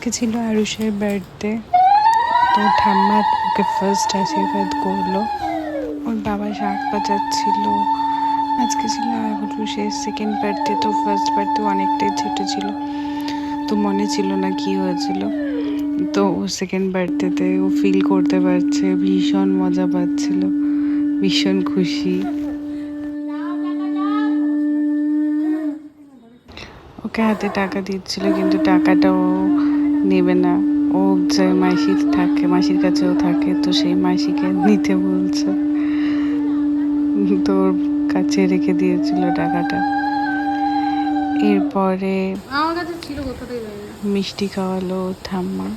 আজকে ছিল আরুষের বার্থডে, তো ঠাম্মা ওকে ফার্স্ট আশীর্বাদ করলো। ওর বাবা শাক বাজাচ্ছিল। আজকে ছিল আরুষের সেকেন্ড বার্থডে, তো ফার্স্ট বার্থডে অনেকটাই ছোটো ছিল, তো মনে ছিল না কি হয়েছিল। তো ও সেকেন্ড বার্থডেতে ও ফিল করতে পারছে, ভীষণ মজা পাচ্ছিল, ভীষণ খুশি। ওকে হাতে টাকা দিচ্ছিল, কিন্তু টাকাটা ও নেবে না। ও যে মাসির থাকে, মাসির কাছেও থাকে, তো সেই মাসিকে নিতে বলছে, তো ওর কাছে রেখে দিয়েছিল টাকাটা। এরপরে মিষ্টি খাওয়ালো ঠাম্মা।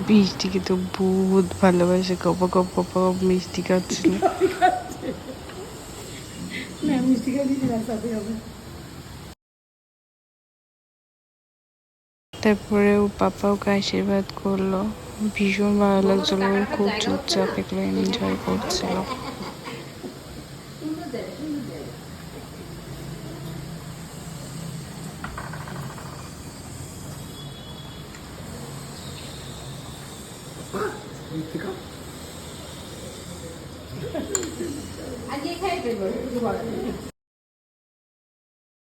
মিষ্টিকে তো বহুত ভালোবাসে, গপ গপ গপ মিষ্টি খাচ্ছিল। তারপরে ও পাপা ওকে আশীর্বাদ করলো, ভীষণ ভালো লাগছিল। ও খুব চুপচাপ এগুলো এনজয় করছিল।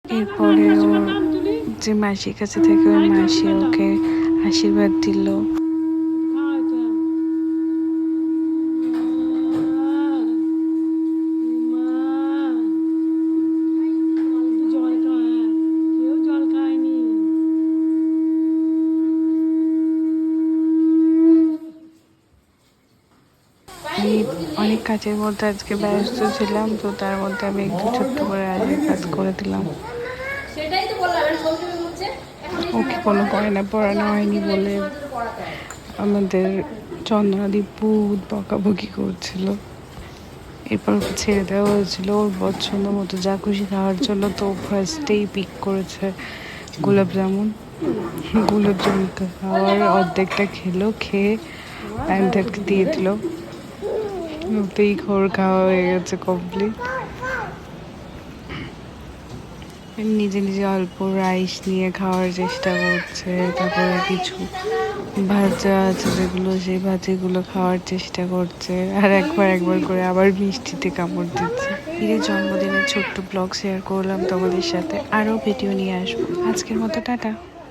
এরপরে ওর যে মাসির কাছে থেকে ওই মাসি ওকে আশীর্বাদ দিল। আমি অনেক কাজের মধ্যে আজকে ব্যস্ত ছিলাম, তো তার মধ্যে আমি একটু ছোট্ট করে আশীর্বাদ করে দিলাম। ওকে কোনো গয়না পরানো হয়নি বলে আমাদের চন্দ্রাদি বহুত বকাবকি করছিল। এরপর ওকে ছেড়ে দেওয়া হয়েছিল ওর পছন্দ মতো যা খুশি খাওয়ার জন্য। তো ফার্স্টেই পিক করেছে গোলাপ জামুন। গোলাপ জামুন খাওয়ার অর্ধেকটা খেলো, খেয়ে প্যান্টাকে দিয়ে দিল। ওতেই ঘর খাওয়া হয়ে গেছে কমপ্লিট। নিজে নিজে অল্প রাইস নিয়ে খাওয়ার চেষ্টা করছে, তারপরে কিছু ভাজা আছে যেগুলো, সেই ভাজিগুলো খাওয়ার চেষ্টা করছে, আর একবার করে আবার মিষ্টিতে কামড় দিচ্ছে। এই জন্মদিনের ছোট্ট ব্লগ শেয়ার করলাম তোমাদের সাথে, আরও ভিডিও নিয়ে আসবো। আজকের মতো টাটা।